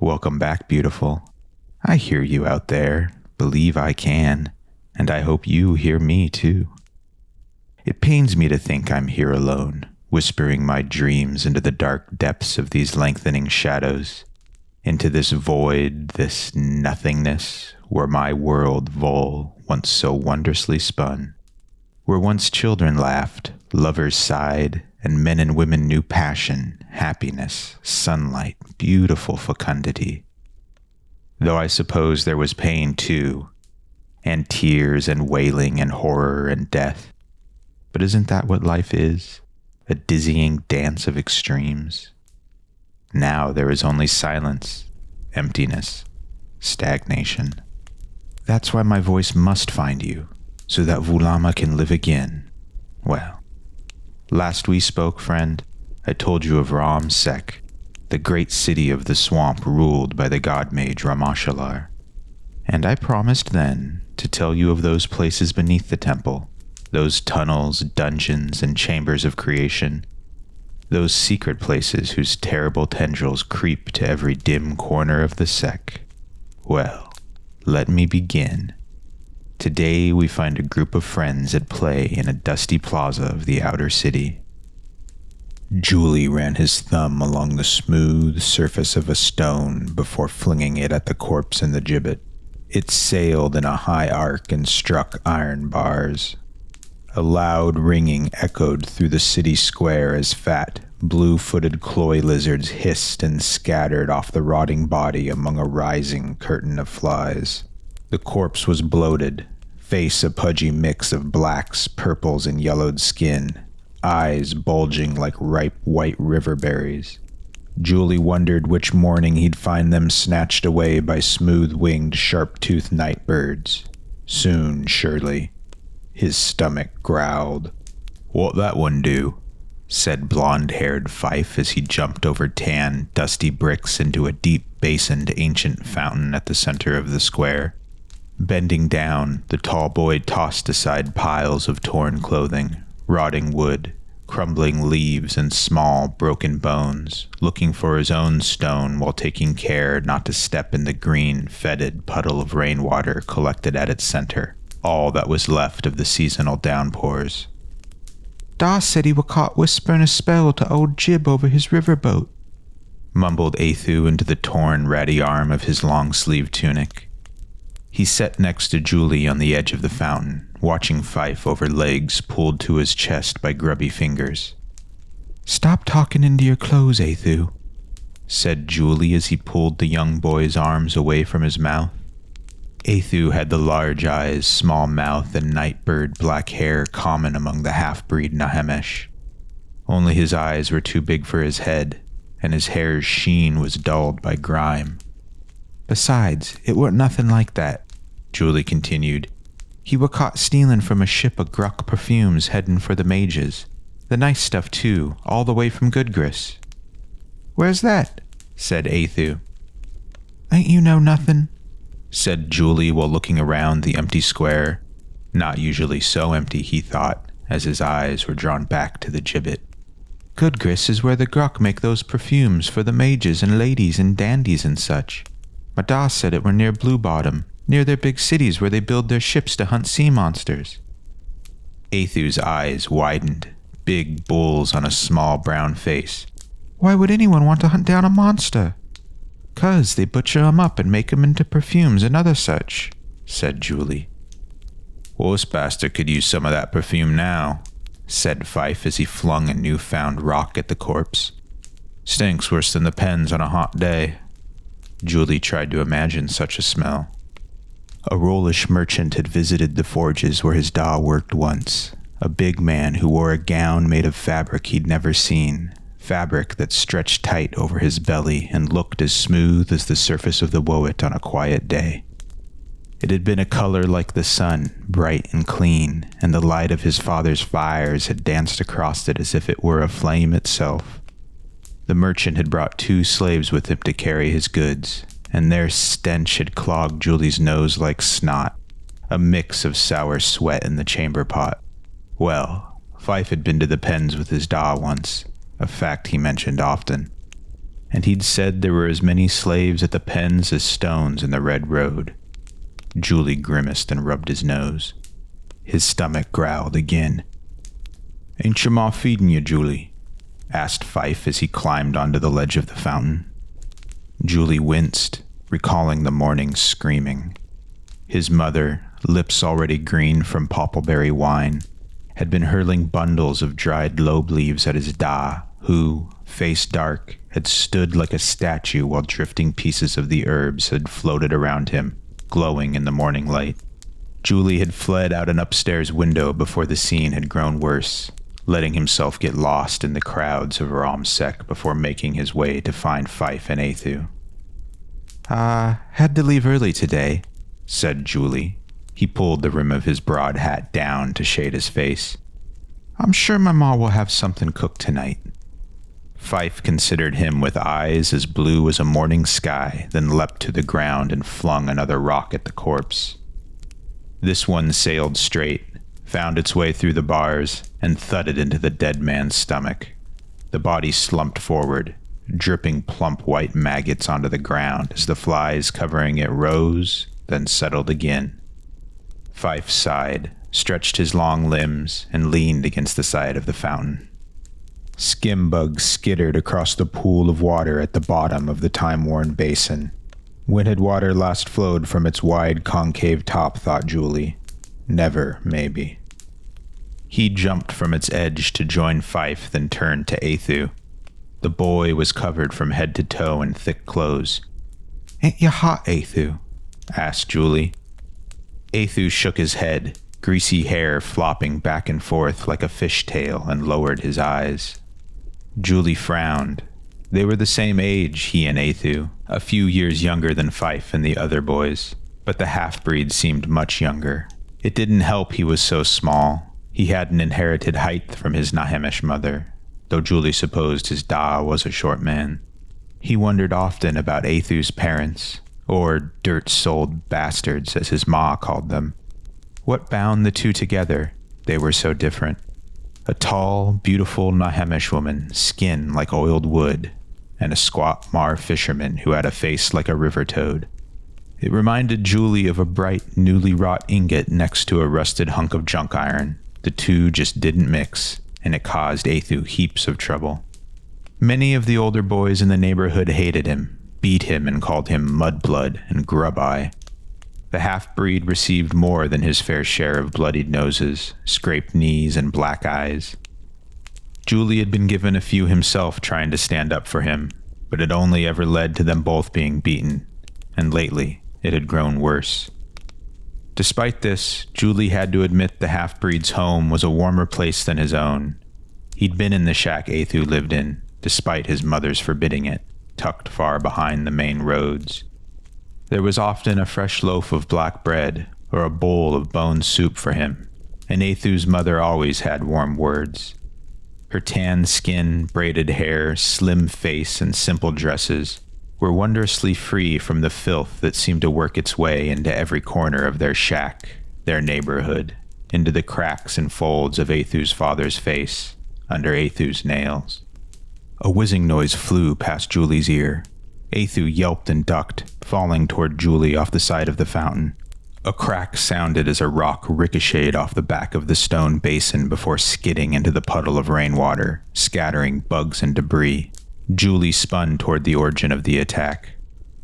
Welcome back, beautiful. I hear you out there, believe I can, and I hope you hear me too. It pains me to think I'm here alone, whispering my dreams into the dark depths of these lengthening shadows, into this void, this nothingness, where my world, Vhul, once so wondrously spun, where once children laughed, lovers sighed, and men and women knew passion, happiness, sunlight, beautiful fecundity. Though I suppose there was pain too, and tears and wailing and horror and death. But isn't that what life is? A dizzying dance of extremes? Now there is only silence, emptiness, stagnation. That's why my voice must find you, so that Vhulama can live again. Well, last we spoke, friend, I told you of Rham Sek, the great city of the swamp ruled by the god-mage Ramashalar. And I promised then to tell you of those places beneath the temple, those tunnels, dungeons, and chambers of creation, those secret places whose terrible tendrils creep to every dim corner of the Sek. Well, let me begin. Today we find a group of friends at play in a dusty plaza of the outer city. Juli ran his thumb along the smooth surface of a stone before flinging it at the corpse in the gibbet. It sailed in a high arc and struck iron bars. A loud ringing echoed through the city square as fat, blue-footed cloy lizards hissed and scattered off the rotting body among a rising curtain of flies. The corpse was bloated, face a pudgy mix of blacks, purples, and yellowed skin, eyes bulging like ripe white river berries. Juli wondered which morning he'd find them snatched away by smooth-winged, sharp-toothed nightbirds. Soon, surely. His stomach growled. "What that one do?" said blonde-haired Fife as he jumped over tan, dusty bricks into a deep-basined ancient fountain at the center of the square. Bending down, the tall boy tossed aside piles of torn clothing, rotting wood, crumbling leaves, and small, broken bones, looking for his own stone while taking care not to step in the green, fetid puddle of rainwater collected at its center, all that was left of the seasonal downpours. "Da said he were caught whispering a spell to old Jib over his riverboat," mumbled Eathu into the torn, ratty arm of his long-sleeved tunic. He sat next to Juli on the edge of the fountain, watching Fife over legs pulled to his chest by grubby fingers. "Stop talking into your clothes, Eathu," said Juli as he pulled the young boy's arms away from his mouth. Eathu had the large eyes, small mouth, and nightbird black hair common among the half-breed Nahemesh. Only his eyes were too big for his head, and his hair's sheen was dulled by grime. "Besides, it weren't nothing like that," Juli continued. "He were caught stealing from a ship of Gruck perfumes heading for the mages. The nice stuff, too, all the way from Goodgris." "Where's that?" said Eathu. "Ain't you know nothing?" said Juli while looking around the empty square. Not usually so empty, he thought, as his eyes were drawn back to the gibbet. "Goodgris is where the Gruck make those perfumes for the mages and ladies and dandies and such. My da said it were near Blue Bottom, near their big cities where they build their ships to hunt sea monsters." Eathu's eyes widened, big bulls on a small brown face. "Why would anyone want to hunt down a monster?" "'Cause they butcher 'em up and make 'em into perfumes and other such," said Juli. "Well, this bastard could use some of that perfume now," said Fife as he flung a new-found rock at the corpse. "Stinks worse than the pens on a hot day." Juli tried to imagine such a smell. A Rollish merchant had visited the forges where his da worked once, a big man who wore a gown made of fabric he'd never seen, fabric that stretched tight over his belly and looked as smooth as the surface of the Woet on a quiet day. It had been a color like the sun, bright and clean, and the light of his father's fires had danced across it as if it were a flame itself. The merchant had brought 2 slaves with him to carry his goods, and their stench had clogged Juli's nose like snot, a mix of sour sweat in the chamber pot. Well, Fife had been to the pens with his da once, a fact he mentioned often. and he'd said there were as many slaves at the pens as stones in the Red Road. Juli grimaced and rubbed his nose. His stomach growled again. "Ain't your ma feeding you, Juli?" asked Fife as he climbed onto the ledge of the fountain. Juli winced, recalling the morning's screaming. His mother, lips already green from poppleberry wine, had been hurling bundles of dried lobe leaves at his da, who, face dark, had stood like a statue while drifting pieces of the herbs had floated around him, glowing in the morning light. Juli had fled out an upstairs window before the scene had grown worse, letting himself get lost in the crowds of Rham Sek before making his way to find Fife and Eathu. Had to leave early today," said Juli. He pulled the rim of his broad hat down to shade his face. "I'm sure my ma will have something cooked tonight." Fife considered him with eyes as blue as a morning sky, then leapt to the ground and flung another rock at the corpse. This one sailed straight, found its way through the bars, and thudded into the dead man's stomach. The body slumped forward, dripping plump white maggots onto the ground as the flies covering it rose, then settled again. Fife sighed, stretched his long limbs, and leaned against the side of the fountain. Skim bugs skittered across the pool of water at the bottom of the time-worn basin. When had water last flowed from its wide concave top, thought Juli. Never, maybe. He jumped from its edge to join Fife, then turned to Eathu. The boy was covered from head to toe in thick clothes. "Ain't you hot, Eathu?" asked Juli. Eathu shook his head, greasy hair flopping back and forth like a fishtail, and lowered his eyes. Juli frowned. They were the same age, he and Eathu, a few years younger than Fife and the other boys, but the half-breed seemed much younger. It didn't help he was so small. He hadn't inherited height from his Nahemesh mother, though Juli supposed his da was a short man. He wondered often about Eathu's parents, or dirt-souled bastards as his ma called them. What bound the two together? They were so different. A tall, beautiful Nahemesh woman, skin like oiled wood, and a squat Marr fisherman who had a face like a river toad. It reminded Juli of a bright, newly wrought ingot next to a rusted hunk of junk iron. The two just didn't mix, and it caused Eathu heaps of trouble. Many of the older boys in the neighborhood hated him, beat him, and called him mudblood and grub-eye. The half-breed received more than his fair share of bloodied noses, scraped knees, and black eyes. Juli had been given a few himself trying to stand up for him, but it only ever led to them both being beaten, and lately it had grown worse. Despite this, Juli had to admit the half-breed's home was a warmer place than his own. He'd been in the shack Eathu lived in, despite his mother's forbidding it, tucked far behind the main roads. There was often a fresh loaf of black bread or a bowl of bone soup for him, and Eathu's mother always had warm words. Her tan skin, braided hair, slim face, and simple dresses were wondrously free from the filth that seemed to work its way into every corner of their shack, their neighborhood, into the cracks and folds of Eathu's father's face, under Eathu's nails. A whizzing noise flew past Juli's ear. Eathu yelped and ducked, falling toward Juli off the side of the fountain. A crack sounded as a rock ricocheted off the back of the stone basin before skidding into the puddle of rainwater, scattering bugs and debris. Juli spun toward the origin of the attack.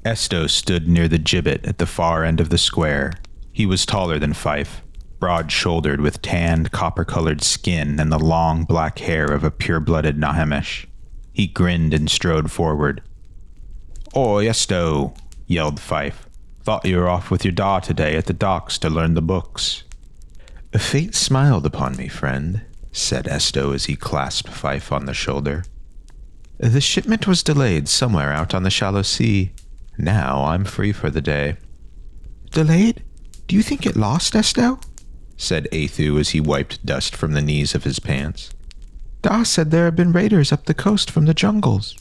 Estoh stood near the gibbet at the far end of the square. He was taller than Fife, broad-shouldered with tanned, copper-colored skin and the long black hair of a pure-blooded Nahemesh. He grinned and strode forward. "Oi, Estoh!" yelled Fife. "Thought you were off with your da today at the docks to learn the books." "Fate smiled upon me, friend," said Estoh as he clasped Fife on the shoulder. "The shipment was delayed somewhere out on the shallow sea. Now I'm free for the day." "Delayed? Do you think it lost, Estoh?" said Eathu as he wiped dust from the knees of his pants. Da said there had been raiders up the coast from the jungles.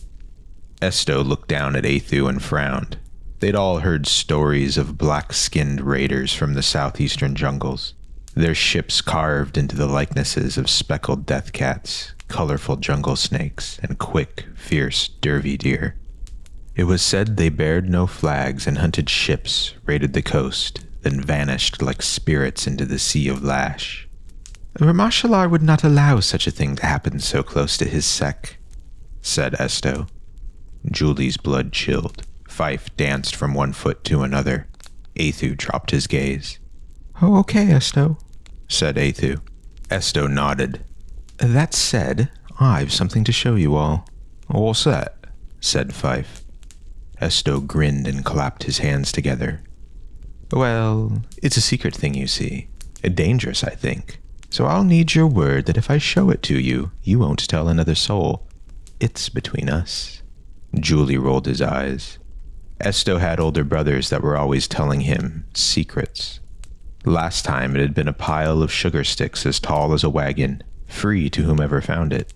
Estoh looked down at Eathu and frowned. They'd all heard stories of black-skinned raiders from the southeastern jungles, their ships carved into the likenesses of speckled death cats, colorful jungle snakes, and quick, fierce, dervy deer. It was said they bared no flags and hunted ships, raided the coast, then vanished like spirits into the sea of lash. Ramashalar would not allow such a thing to happen so close to his sect, said Estoh. Juli's blood chilled. Fife danced from one foot to another. Eathu dropped his gaze. Oh, okay, Estoh, said Eathu. Estoh nodded. That said, I've something to show you all. What's that? Said Fife. Estoh grinned and clapped his hands together. Well, it's a secret thing, you see. Dangerous, I think. So I'll need your word that if I show it to you, you won't tell another soul. It's between us. Juli rolled his eyes. Estoh had older brothers that were always telling him secrets. Last time it had been a pile of sugar sticks as tall as a wagon, free to whomever found it.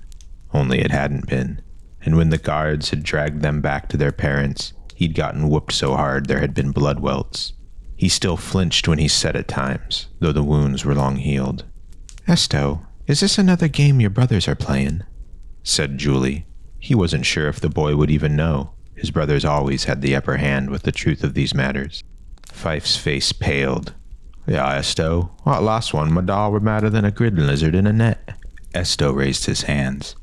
Only it hadn't been. And when the guards had dragged them back to their parents, he'd gotten whooped so hard there had been blood welts. He still flinched when he said at times, though the wounds were long healed. Estoh, is this another game your brothers are playing? Said Juli. He wasn't sure if the boy would even know. His brothers always had the upper hand with the truth of these matters. Fife's face paled. Yeah, Estoh. That last one, my doll were madder than a grid lizard in a net. Estoh raised his hands.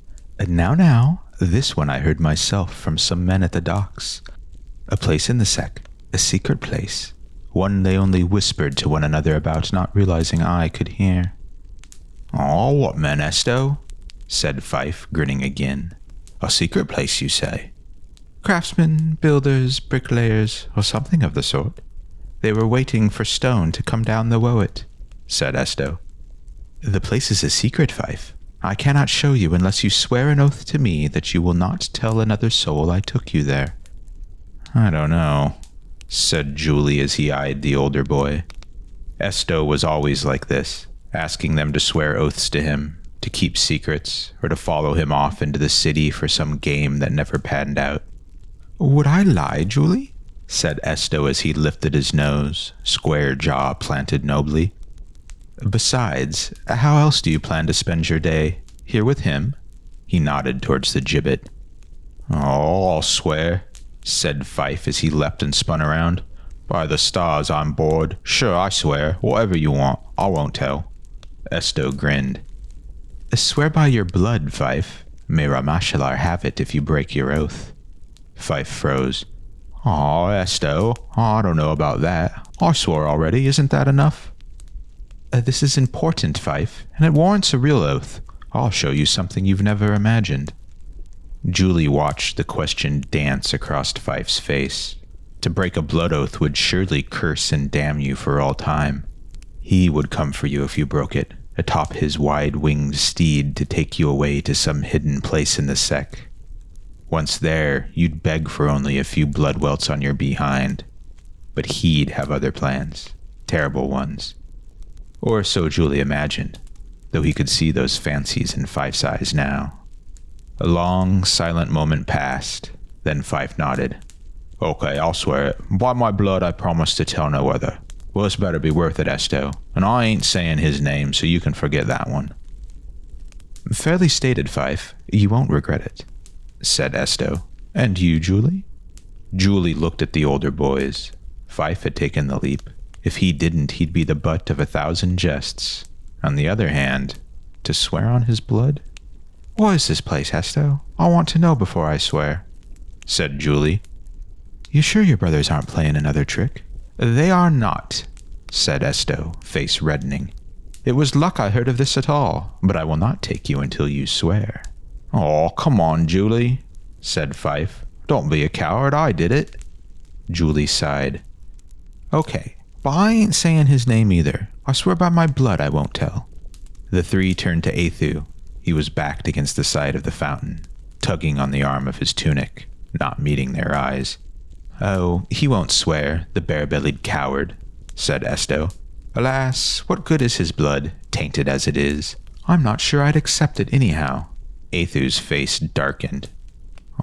Now, this one I heard myself from some men at the docks. A place in the sect, a secret place. One they only whispered to one another about, not realizing I could hear. Oh, what men, Estoh? Said Fife, grinning again. A secret place, you say? Craftsmen, builders, bricklayers, or something of the sort. They were waiting for stone to come down the Woet, said Estoh. The place is a secret, Fife. I cannot show you unless you swear an oath to me that you will not tell another soul I took you there. I don't know, said Juli as he eyed the older boy. Estoh was always like this, asking them to swear oaths to him, to keep secrets, or to follow him off into the city for some game that never panned out. Would I lie, Juli? Said Estoh as he lifted his nose, square jaw planted nobly. Besides, how else do you plan to spend your day? Here with him? He nodded towards the gibbet. Oh, I'll swear, said Fife as he leapt and spun around. By the stars, I'm bored. Sure, I swear. Whatever you want. I won't tell. Estoh grinned. Swear by your blood, Fife. May Ramashalar have it if you break your oath. Fife froze. Oh, Estoh, I don't know about that. I swore already, isn't that enough? This is important, Fife, and it warrants a real oath. I'll show you something you've never imagined. Juli watched the question dance across Fife's face. To break a blood oath would surely curse and damn you for all time. He would come for you if you broke it, atop his wide-winged steed to take you away to some hidden place in the sect. Once there, you'd beg for only a few blood welts on your behind. But he'd have other plans, terrible ones. Or so Juli imagined, though he could see those fancies in Fife's eyes now. A long, silent moment passed, then Fife nodded. Okay, I'll swear it. By my blood, I promise to tell no other. Well, it's better be worth it, Estoh, and I ain't saying his name, so you can forget that one. Fairly stated, Fife. You won't regret it, said Estoh. And you, Juli? Juli looked at the older boys. Fife had taken the leap. If he didn't, he'd be the butt of 1,000 jests. On the other hand, to swear on his blood? What is this place, Estoh? I want to know before I swear, said Juli. You sure your brothers aren't playing another trick? They are not, said Estoh, face reddening. It was luck I heard of this at all, but I will not take you until you swear. Oh, come on, Juli, said Fife. Don't be a coward, I did it. Juli sighed. Okay, but I ain't saying his name either. I swear by my blood I won't tell. The three turned to Eathu. He was backed against the side of the fountain, tugging on the arm of his tunic, not meeting their eyes. Oh, he won't swear, the bare-bellied coward, said Estoh. Alas, what good is his blood, tainted as it is? I'm not sure I'd accept it anyhow. Eathu's face darkened.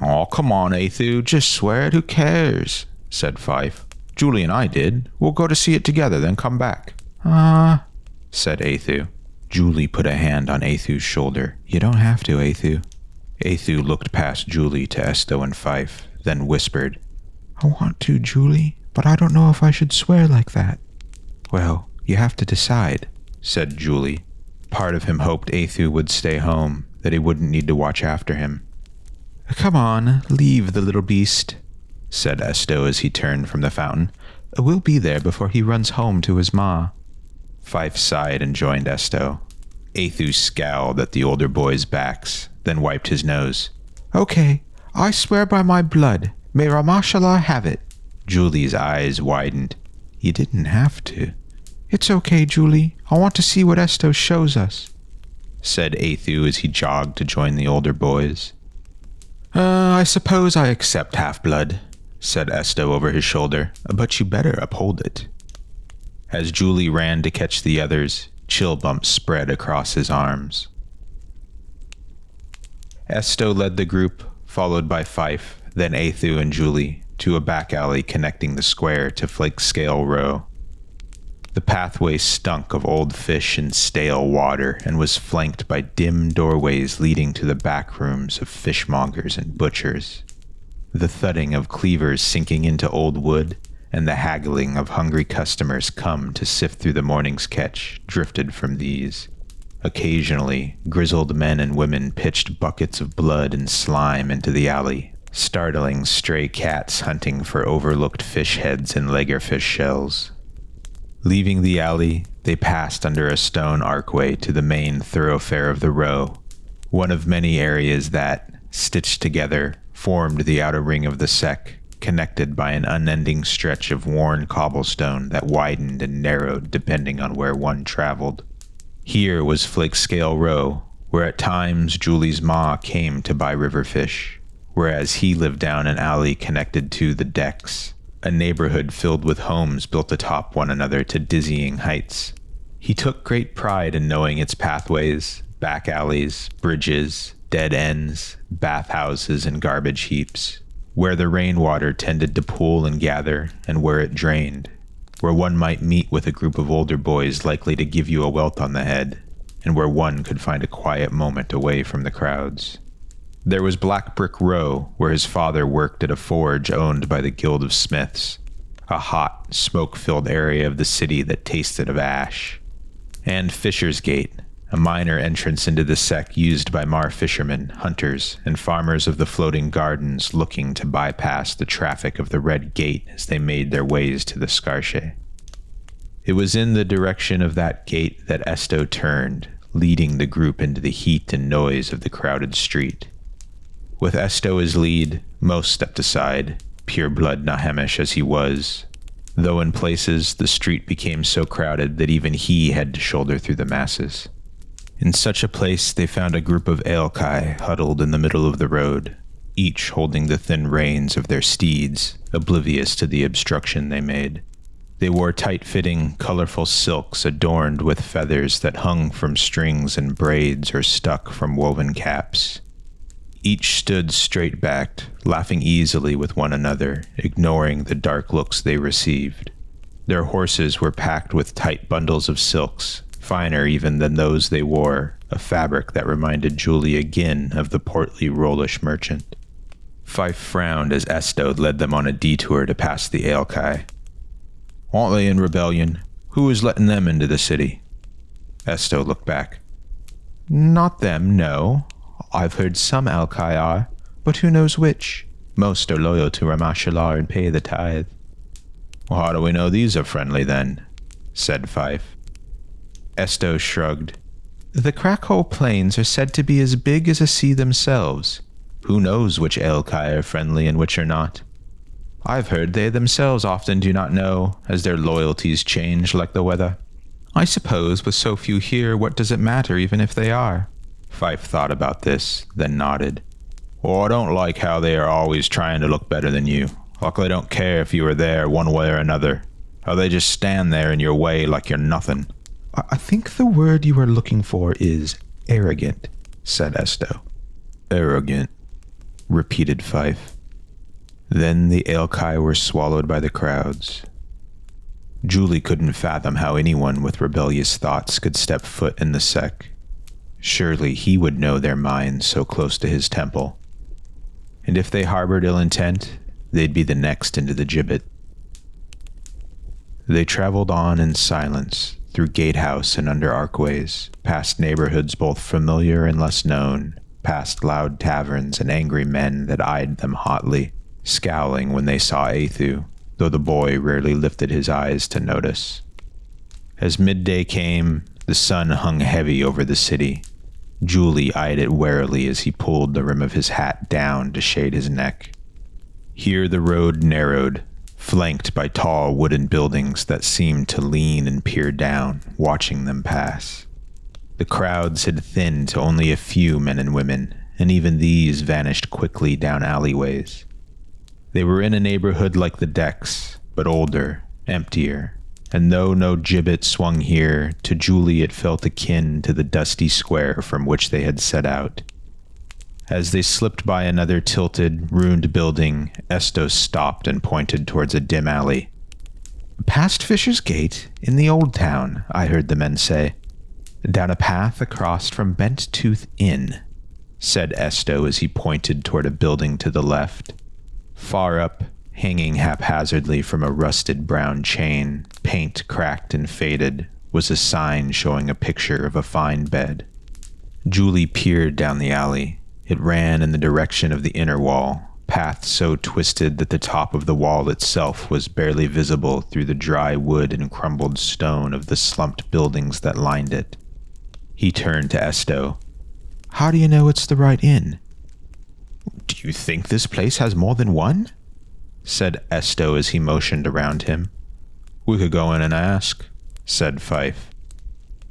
Oh, come on, Eathu, just swear it, who cares? Said Fife. Juli and I did. We'll go to see it together, then come back. Said Eathu. Juli put a hand on Eathu's shoulder. You don't have to, Eathu. Eathu looked past Juli to Estoh and Fife, then whispered, I want to, Juli, but I don't know if I should swear like that. Well, you have to decide, said Juli. Part of him hoped Eathu would stay home, that he wouldn't need to watch after him. Come on, leave the little beast, said Estoh as he turned from the fountain. We'll be there before he runs home to his ma. Fife sighed and joined Estoh. Eathu scowled at the older boys' backs, then wiped his nose. Okay, I swear by my blood. May Ramashallah have it. Juli's eyes widened. You didn't have to. It's okay, Juli. I want to see what Estoh shows us, said Eathu as he jogged to join the older boys. I suppose I accept half-blood, said Estoh over his shoulder, but you better uphold it. As Juli ran to catch the others, chill bumps spread across his arms. Estoh led the group, followed by Fife, then Eathu and Juli, to a back alley connecting the square to Flake Scale Row. The pathway stunk of old fish and stale water and was flanked by dim doorways leading to the back rooms of fishmongers and butchers. The thudding of cleavers sinking into old wood and the haggling of hungry customers come to sift through the morning's catch drifted from these. Occasionally, grizzled men and women pitched buckets of blood and slime into the alley, startling stray cats hunting for overlooked fish heads and lagerfish shells. Leaving the alley, they passed under a stone archway to the main thoroughfare of the row, one of many areas that, stitched together, formed the outer ring of the Sek, connected by an unending stretch of worn cobblestone that widened and narrowed depending on where one traveled. Here was Flake Scale Row, where at times Juli's ma came to buy riverfish, whereas he lived down an alley connected to the decks, a neighborhood filled with homes built atop one another to dizzying heights. He took great pride in knowing its pathways, back alleys, bridges, dead ends, bathhouses, and garbage heaps, where the rainwater tended to pool and gather, and where it drained, where one might meet with a group of older boys likely to give you a welt on the head, and where one could find a quiet moment away from the crowds. There was Black Brick Row, where his father worked at a forge owned by the Guild of Smiths, a hot, smoke-filled area of the city that tasted of ash. And Fisher's Gate, a minor entrance into the Sek used by Marr fishermen, hunters, and farmers of the floating gardens looking to bypass the traffic of the Red Gate as they made their ways to the Skarshe. It was in the direction of that gate that Estoh turned, leading the group into the heat and noise of the crowded street. With Estoh as lead, most stepped aside, pure-blood Nahemesh as he was, though in places the street became so crowded that even he had to shoulder through the masses. In such a place they found a group of Aelkai huddled in the middle of the road, each holding the thin reins of their steeds, oblivious to the obstruction they made. They wore tight-fitting, colorful silks adorned with feathers that hung from strings and braids or stuck from woven caps. Each stood straight-backed, laughing easily with one another, ignoring the dark looks they received. Their horses were packed with tight bundles of silks, finer even than those they wore, a fabric that reminded Juli again of the portly Rollish merchant. Fife frowned as Estoh led them on a detour to pass the Aelkai. Aren't they in rebellion? Who is letting them into the city? Estoh looked back. Not them, no. I've heard some Aelkai are, but who knows which? Most are loyal to Ramashallah and pay the tithe. Well, how do we know these are friendly, then? Said Fife. Estoh shrugged. The Crackhole Plains are said to be as big as a sea themselves. Who knows which Aelkai are friendly and which are not? I've heard they themselves often do not know, as their loyalties change like the weather. I suppose with so few here, what does it matter even if they are? Fife thought about this, then nodded. Oh, I don't like how they are always trying to look better than you. Like they don't care if you are there one way or another. How they just stand there in your way like you're nothing. I think the word you are looking for is arrogant, said Estoh. Arrogant, repeated Fife. Then the Aelkai were swallowed by the crowds. Juli couldn't fathom how anyone with rebellious thoughts could step foot in the Sek. Surely he would know their minds so close to his temple. and if they harbored ill intent, they'd be the next into the gibbet. They traveled on in silence, through gatehouse and under archways, past neighborhoods both familiar and less known, past loud taverns and angry men that eyed them hotly, scowling when they saw Eathu, though the boy rarely lifted his eyes to notice. As midday came, the sun hung heavy over the city. Juli eyed it warily as he pulled the rim of his hat down to shade his neck. Here the road narrowed, flanked by tall wooden buildings that seemed to lean and peer down, watching them pass. The crowds had thinned to only a few men and women, and even these vanished quickly down alleyways. They were in a neighborhood like the decks, but older, emptier, and though no gibbet swung here, to Juli it felt akin to the dusty square from which they had set out. As they slipped by another tilted, ruined building, Estoh stopped and pointed towards a dim alley. "Past Fisher's Gate, in the old town," I heard the men say. "Down a path across from Bent Tooth Inn," said Estoh as he pointed toward a building to the left. Far up, hanging haphazardly from a rusted brown chain, paint cracked and faded, was a sign showing a picture of a fine bed. Juli peered down the alley. It ran in the direction of the inner wall, path so twisted that the top of the wall itself was barely visible through the dry wood and crumbled stone of the slumped buildings that lined it. He turned to Estoh. "How do you know it's the right inn?" "Do you think this place has more than one?" said Estoh as he motioned around him. "We could go in and ask," said Fife.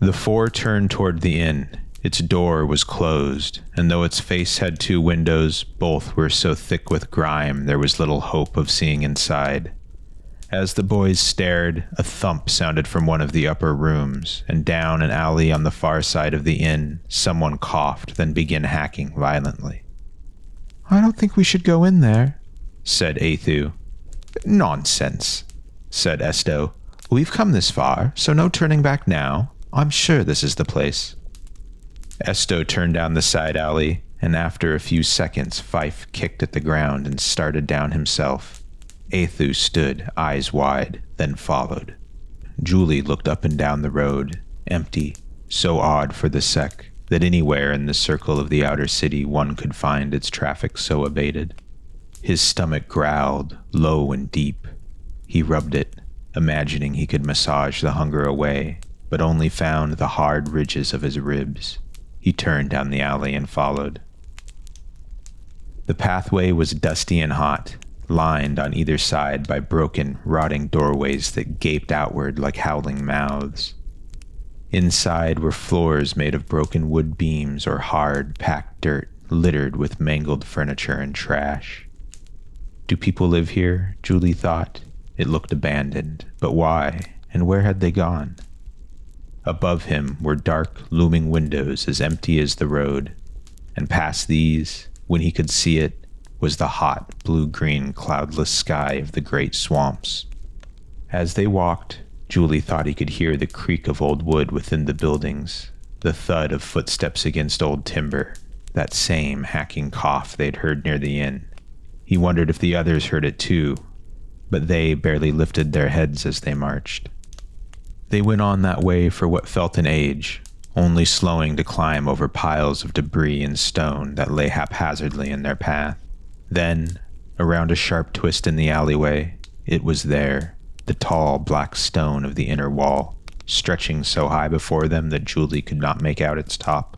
The four turned toward the inn. Its door was closed, and though its face had 2 windows, both were so thick with grime there was little hope of seeing inside. As the boys stared, a thump sounded from one of the upper rooms, and down an alley on the far side of the inn, someone coughed, then began hacking violently. "I don't think we should go in there," said Eathu. "Nonsense," said Estoh. "We've come this far, so no turning back now. I'm sure this is the place." Estoh turned down the side alley, and after a few seconds Fife kicked at the ground and started down himself. Eathu stood, eyes wide, then followed. Juli looked up and down the road, empty, so odd for the Sek that anywhere in the circle of the outer city one could find its traffic so abated. His stomach growled, low and deep. He rubbed it, imagining he could massage the hunger away, but only found the hard ridges of his ribs. He turned down the alley and followed. The pathway was dusty and hot, lined on either side by broken, rotting doorways that gaped outward like howling mouths. Inside were floors made of broken wood beams or hard, packed dirt littered with mangled furniture and trash. Do people live here? Juli thought. It looked abandoned, but why, and where had they gone? Above him were dark, looming windows as empty as the road, and past these, when he could see it, was the hot, blue-green, cloudless sky of the great swamps. As they walked, Juli thought he could hear the creak of old wood within the buildings, the thud of footsteps against old timber, that same hacking cough they'd heard near the inn. He wondered if the others heard it too, but they barely lifted their heads as they marched. They went on that way for what felt an age, only slowing to climb over piles of debris and stone that lay haphazardly in their path. Then, around a sharp twist in the alleyway, it was there, the tall black stone of the inner wall, stretching so high before them that Juli could not make out its top.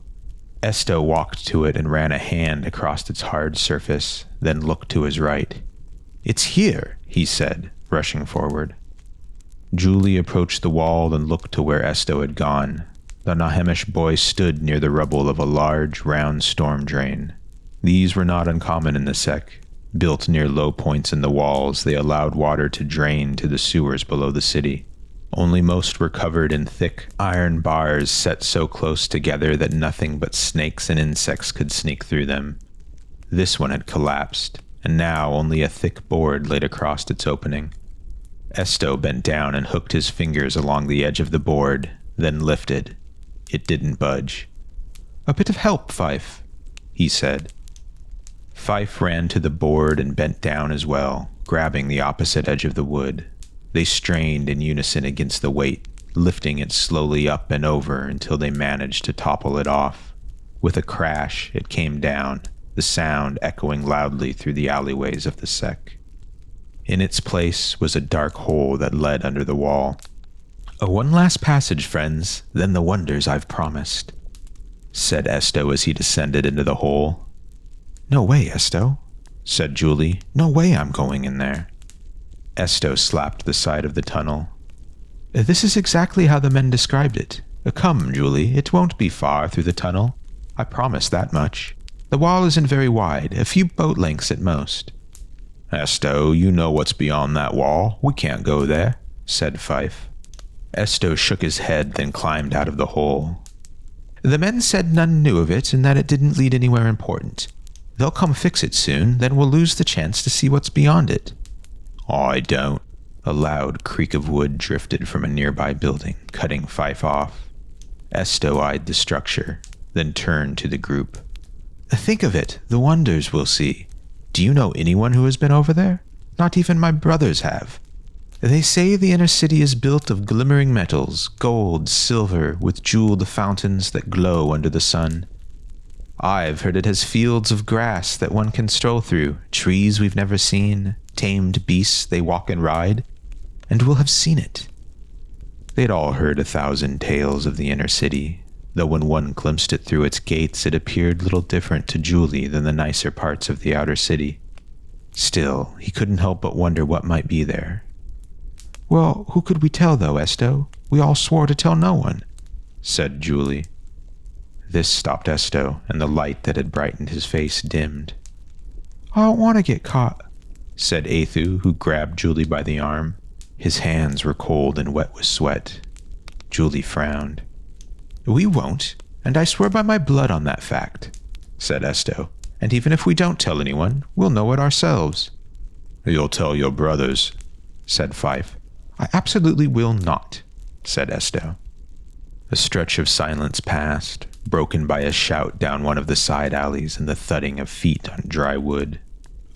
Estoh walked to it and ran a hand across its hard surface, then looked to his right. "It's here," he said, rushing forward. Juli approached the wall and looked to where Estoh had gone. The Nahemesh boy stood near the rubble of a large, round storm drain. These were not uncommon in the Sek. Built near low points in the walls, they allowed water to drain to the sewers below the city. Only most were covered in thick iron bars set so close together that nothing but snakes and insects could sneak through them. This one had collapsed, and now only a thick board laid across its opening. Estoh bent down and hooked his fingers along the edge of the board, then lifted. It didn't budge. "A bit of help, Fife," he said. Fife ran to the board and bent down as well, grabbing the opposite edge of the wood. They strained in unison against the weight, lifting it slowly up and over until they managed to topple it off. With a crash, it came down, the sound echoing loudly through the alleyways of the Sek. In its place was a dark hole that led under the wall. "One last passage, friends, then the wonders I've promised," said Estoh as he descended into the hole. "No way, Estoh," said Juli. "No way I'm going in there." Estoh slapped the side of the tunnel. "This is exactly how the men described it. Come, Juli, it won't be far through the tunnel. I promise that much. The wall isn't very wide, a few boat lengths at most." "Estoh, you know what's beyond that wall. We can't go there," said Fife. Estoh shook his head, then climbed out of the hole. "The men said none knew of it and that it didn't lead anywhere important. They'll come fix it soon, then we'll lose the chance to see what's beyond it." "I don't." A loud creak of wood drifted from a nearby building, cutting Fife off. Estoh eyed the structure, then turned to the group. "Think of it, the wonders we'll see. Do you know anyone who has been over there? Not even my brothers have. They say the inner city is built of glimmering metals, gold, silver, with jeweled fountains that glow under the sun. I've heard it has fields of grass that one can stroll through, trees we've never seen, tamed beasts they walk and ride, and we'll have seen it." They'd all heard 1,000 tales of the inner city, though when one glimpsed it through its gates it appeared little different to Juli than the nicer parts of the outer city. Still, he couldn't help but wonder what might be there. "Well, who could we tell, though, Estoh? We all swore to tell no one," said Juli. This stopped Estoh, and the light that had brightened his face dimmed. "I don't want to get caught," said Eathu, who grabbed Juli by the arm. His hands were cold and wet with sweat. Juli frowned. "We won't, and I swear by my blood on that fact," said Estoh. "And even if we don't tell anyone, we'll know it ourselves." "You'll tell your brothers," said Fife. "I absolutely will not," said Estoh. A stretch of silence passed, broken by a shout down one of the side alleys and the thudding of feet on dry wood.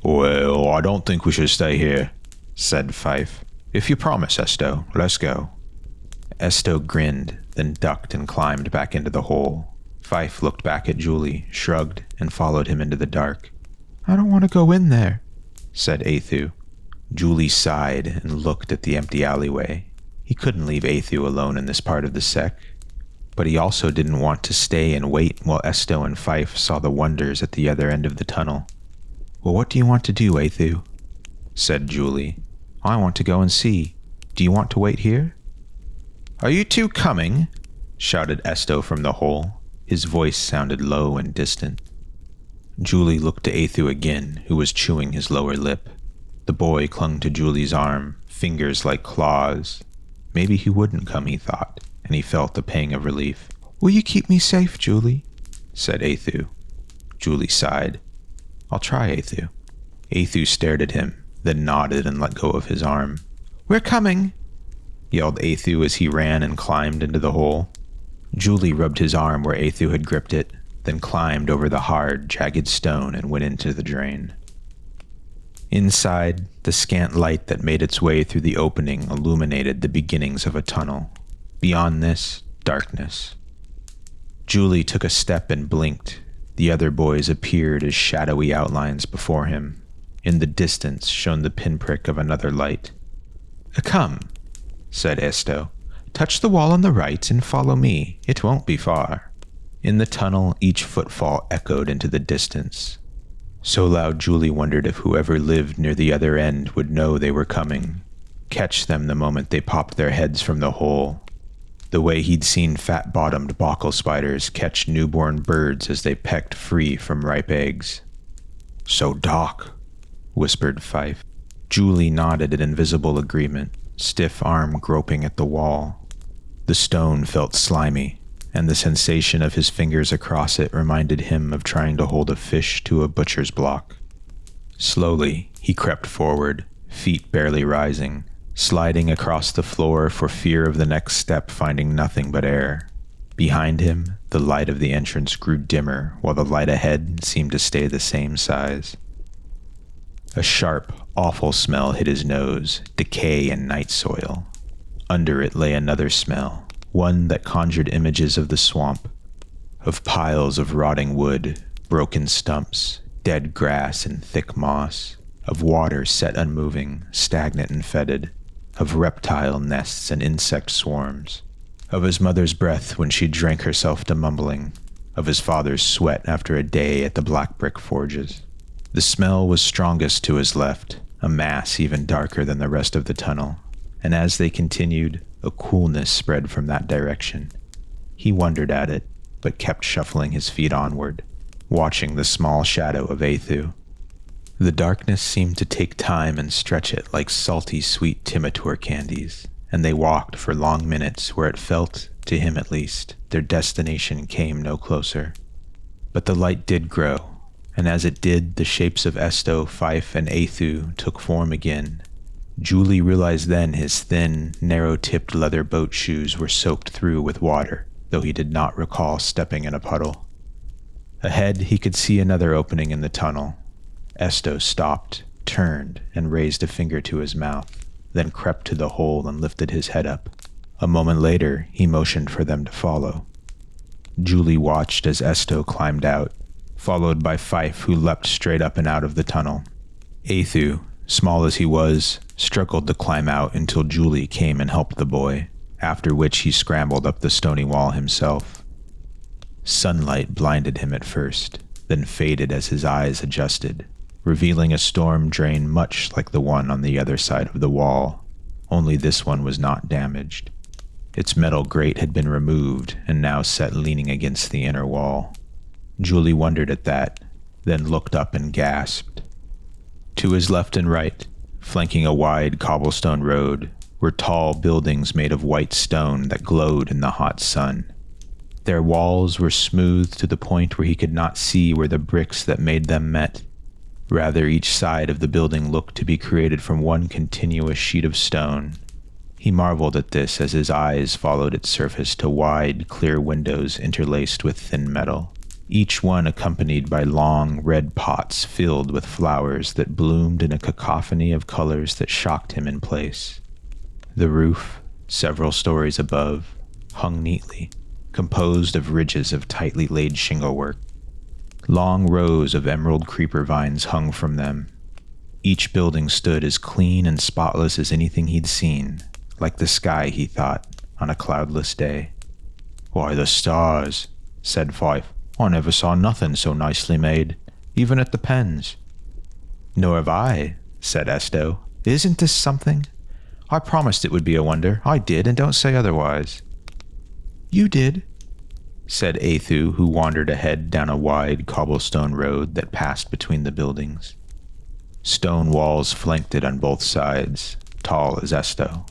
"Well, I don't think we should stay here," said Fife. "If you promise, Estoh, let's go." Estoh grinned, then ducked and climbed back into the hole. Fife looked back at Juli, shrugged, and followed him into the dark. "I don't want to go in there," said Eathu. Juli sighed and looked at the empty alleyway. He couldn't leave Eathu alone in this part of the Sek, but he also didn't want to stay and wait while Estoh and Fife saw the wonders at the other end of the tunnel. "Well, what do you want to do, Eathu?" said Juli. "I want to go and see. Do you want to wait here?" "Are you two coming?" shouted Estoh from the hole. His voice sounded low and distant. Juli looked to Eathu again, who was chewing his lower lip. The boy clung to Juli's arm, fingers like claws. Maybe he wouldn't come, he thought, and he felt a pang of relief. "Will you keep me safe, Juli?" said Eathu. Juli sighed. "I'll try, Eathu." Eathu stared at him, then nodded and let go of his arm. "We're coming!" yelled Eathu as he ran and climbed into the hole. Juli rubbed his arm where Eathu had gripped it, then climbed over the hard, jagged stone and went into the drain. Inside, the scant light that made its way through the opening illuminated the beginnings of a tunnel. Beyond this, darkness. Juli took a step and blinked. The other boys appeared as shadowy outlines before him. In the distance shone the pinprick of another light. "Come," said Estoh. "Touch the wall on the right and follow me. It won't be far." In the tunnel, each footfall echoed into the distance. So loud Juli wondered if whoever lived near the other end would know they were coming, catch them the moment they popped their heads from the hole, the way he'd seen fat-bottomed bockle spiders catch newborn birds as they pecked free from ripe eggs. "So dark," whispered Fife. Juli nodded in invisible agreement, stiff arm groping at the wall. The stone felt slimy, and the sensation of his fingers across it reminded him of trying to hold a fish to a butcher's block. Slowly, he crept forward, feet barely rising, sliding across the floor for fear of the next step finding nothing but air. Behind him, the light of the entrance grew dimmer while the light ahead seemed to stay the same size. A sharp, awful smell hit his nose, decay and night soil. Under it lay another smell, one that conjured images of the swamp, of piles of rotting wood, broken stumps, dead grass and thick moss, of water set unmoving, stagnant and fetid, of reptile nests and insect swarms, of his mother's breath when she drank herself to mumbling, of his father's sweat after a day at the black brick forges. The smell was strongest to his left, a mass even darker than the rest of the tunnel, and as they continued, a coolness spread from that direction. He wondered at it, but kept shuffling his feet onward, watching the small shadow of Eathu. The darkness seemed to take time and stretch it like salty, sweet Timatour candies, and they walked for long minutes where it felt, to him at least, their destination came no closer. But the light did grow, and as it did, the shapes of Estoh, Fife, and Eathu took form again. Juli realized then his thin, narrow-tipped leather boat shoes were soaked through with water, though he did not recall stepping in a puddle. Ahead, he could see another opening in the tunnel. Estoh stopped, turned, and raised a finger to his mouth, then crept to the hole and lifted his head up. A moment later, he motioned for them to follow. Juli watched as Estoh climbed out, followed by Fife, who leapt straight up and out of the tunnel. Eathu, small as he was, struggled to climb out until Juli came and helped the boy, after which he scrambled up the stony wall himself. Sunlight blinded him at first, then faded as his eyes adjusted, revealing a storm drain much like the one on the other side of the wall, only this one was not damaged. Its metal grate had been removed and now sat leaning against the inner wall. Juli wondered at that, then looked up and gasped. To his left and right, flanking a wide cobblestone road, were tall buildings made of white stone that glowed in the hot sun. Their walls were smooth to the point where he could not see where the bricks that made them met. Rather, each side of the building looked to be created from one continuous sheet of stone. He marveled at this as his eyes followed its surface to wide, clear windows interlaced with thin metal, each one accompanied by long, red pots filled with flowers that bloomed in a cacophony of colors that shocked him in place. The roof, several stories above, hung neatly, composed of ridges of tightly laid shinglework. Long rows of emerald creeper vines hung from them. Each building stood as clean and spotless as anything he'd seen, like the sky, he thought, on a cloudless day. "Why, the stars," said Fife. "I never saw nothing so nicely made, even at the pens." "Nor have I," said Estoh. "Isn't this something? I promised it would be a wonder. I did, and don't say otherwise." "You did," said Eathu, who wandered ahead down a wide cobblestone road that passed between the buildings. Stone walls flanked it on both sides, tall as Estoh.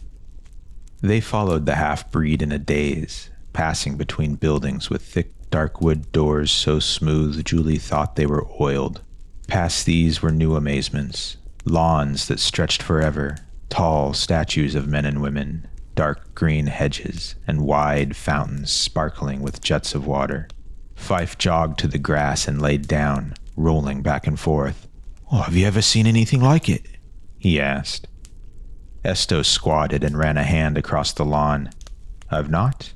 They followed the half-breed in a daze, passing between buildings with thick, dark wood doors so smooth Juli thought they were oiled. Past these were new amazements, lawns that stretched forever, tall statues of men and women, dark green hedges, and wide fountains sparkling with jets of water. Fife jogged to the grass and laid down, rolling back and forth. "Oh, have you ever seen anything like it?" he asked. Estoh squatted and ran a hand across the lawn. "I've not,"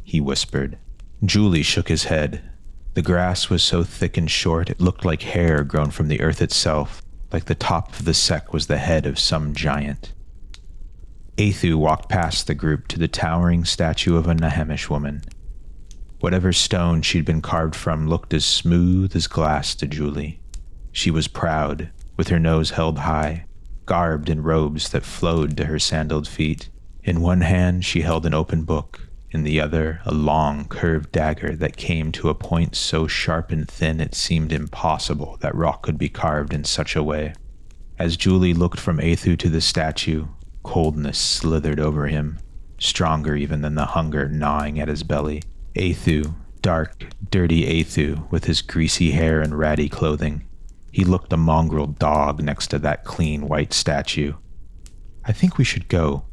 he whispered. Juli shook his head. The grass was so thick and short it looked like hair grown from the earth itself, like the top of the Sek was the head of some giant. Eathu walked past the group to the towering statue of a Nahemesh woman. Whatever stone she'd been carved from looked as smooth as glass to Juli. She was proud, with her nose held high, garbed in robes that flowed to her sandaled feet. In one hand she held an open book, in the other a long, curved dagger that came to a point so sharp and thin it seemed impossible that rock could be carved in such a way. As Juli looked from Eathu to the statue, coldness slithered over him, stronger even than the hunger gnawing at his belly. Eathu, dark, dirty Eathu, with his greasy hair and ratty clothing. He looked a mongrel dog next to that clean white statue. "I think we should go,"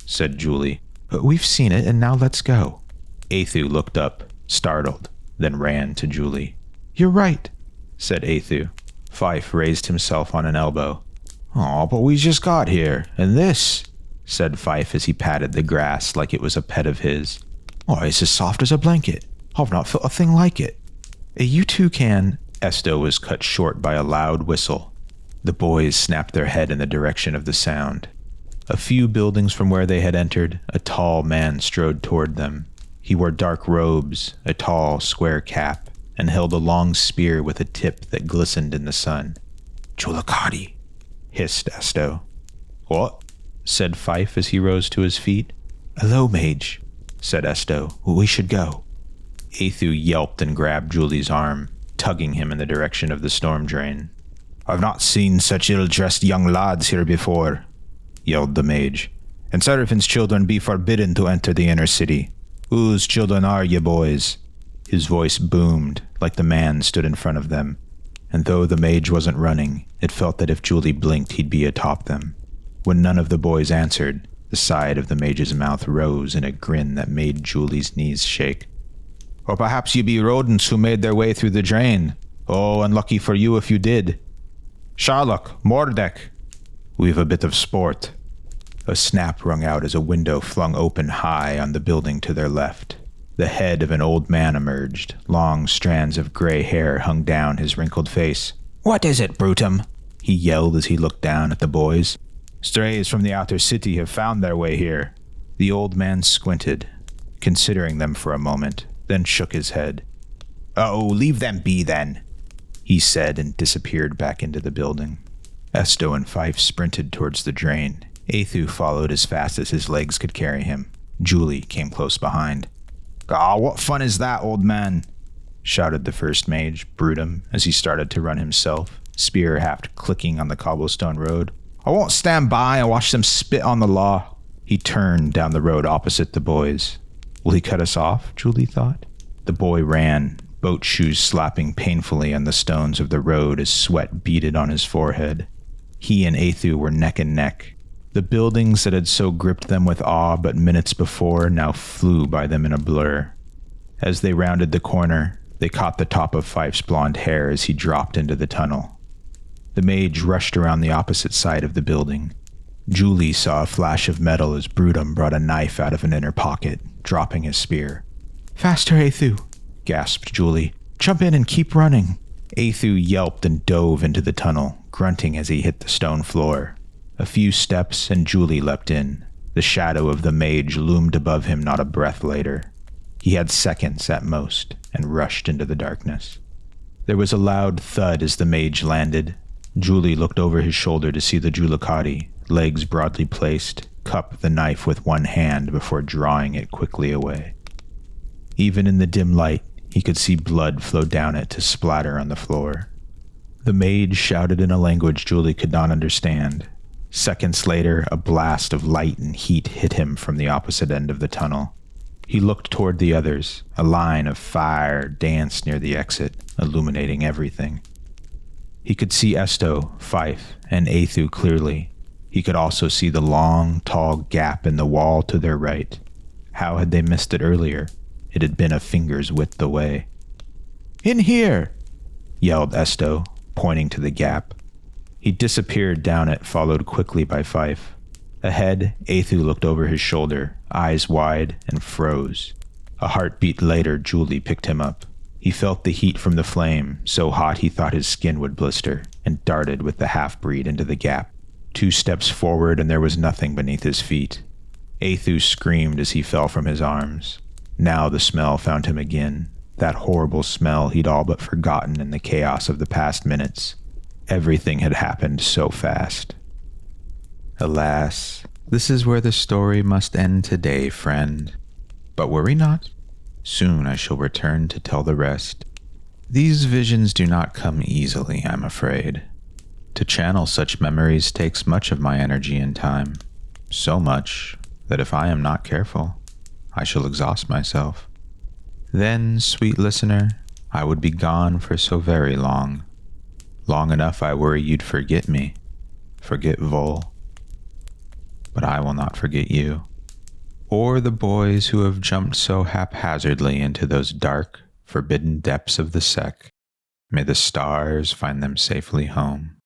said Juli. "We've seen it, and now let's go." Eathu looked up. startled, then ran to Juli. You're right, said Eathu. Fife raised himself on an elbow. "Aw, but we just got here, and this," said Fife as he patted the grass like it was a pet of his. "Oh, it's as soft as a blanket. I've not felt a thing like it." You two can. Estoh was cut short by a loud whistle. The boys snapped their head in the direction of the sound. A few buildings from where they had entered, a tall man strode toward them. He wore dark robes, a tall, square cap, and held a long spear with a tip that glistened in the sun. "Juli," hissed Estoh. "What?" said Fife as he rose to his feet. "Hello, mage," said Estoh. "We should go." Eathu yelped and grabbed Juli's arm, tugging him in the direction of the storm drain. "I've not seen such ill-dressed young lads here before," yelled the mage. "And servants' children be forbidden to enter the inner city. Whose children are ye, boys?" His voice boomed like the man stood in front of them, and though the mage wasn't running, it felt that if Juli blinked he'd be atop them. When none of the boys answered, the side of the mage's mouth rose in a grin that made Juli's knees shake. "Or perhaps ye be rodents who made their way through the drain. Oh, unlucky for you if you did. Sharlock, Mordek, we've a bit of sport." A snap rung out as a window flung open high on the building to their left. The head of an old man emerged. Long strands of gray hair hung down his wrinkled face. "What is it, Brutum?" he yelled as he looked down at the boys. "Strays from the outer city have found their way here." The old man squinted, considering them for a moment, then shook his head. "Oh, leave them be then," he said and disappeared back into the building. Estoh and Fife sprinted towards the drain. Eathu followed as fast as his legs could carry him. Juli came close behind. What fun is that, old man?" shouted the first mage, Brutum, as he started to run himself, spear haft clicking on the cobblestone road. "I won't stand by and watch them spit on the law." He turned down the road opposite the boys. Will he cut us off? Juli thought. The boy ran, boat shoes slapping painfully on the stones of the road as sweat beaded on his forehead. He and Eathu were neck and neck. The buildings that had so gripped them with awe but minutes before now flew by them in a blur. As they rounded the corner, they caught the top of Fife's blonde hair as he dropped into the tunnel. The mage rushed around the opposite side of the building. Juli saw a flash of metal as Brutum brought a knife out of an inner pocket, dropping his spear. "Faster, Eathu," gasped Juli. "Jump in and keep running." Eathu yelped and dove into the tunnel, grunting as he hit the stone floor. A few steps and Juli leapt in. The shadow of the mage loomed above him not a breath later. He had seconds at most and rushed into the darkness. There was a loud thud as the mage landed. Juli looked over his shoulder to see the Julikati, legs broadly placed, cup the knife with one hand before drawing it quickly away. Even in the dim light, he could see blood flow down it to splatter on the floor. The mage shouted in a language Juli could not understand. Seconds later, a blast of light and heat hit him from the opposite end of the tunnel. He looked toward the others. A line of fire danced near the exit, illuminating everything. He could see Estoh, Fife, and Eathu clearly. He could also see the long, tall gap in the wall to their right. How had they missed it earlier? It had been a finger's width away. "In here!" yelled Estoh, pointing to the gap. He disappeared down it, followed quickly by Fife. Ahead, Eathu looked over his shoulder, eyes wide, and froze. A heartbeat later, Juli picked him up. He felt the heat from the flame, so hot he thought his skin would blister, and darted with the half-breed into the gap. 2 steps forward and there was nothing beneath his feet. Eathu screamed as he fell from his arms. Now the smell found him again, that horrible smell he'd all but forgotten in the chaos of the past minutes. Everything had happened so fast. Alas, this is where the story must end today, friend. But worry not. Soon I shall return to tell the rest. These visions do not come easily, I'm afraid. To channel such memories takes much of my energy and time. So much that if I am not careful, I shall exhaust myself. Then, sweet listener, I would be gone for so very long. Long enough I worry you'd forget me, forget Vhul. But I will not forget you. or the boys who have jumped so haphazardly into those dark, forbidden depths of the Sek, may the stars find them safely home.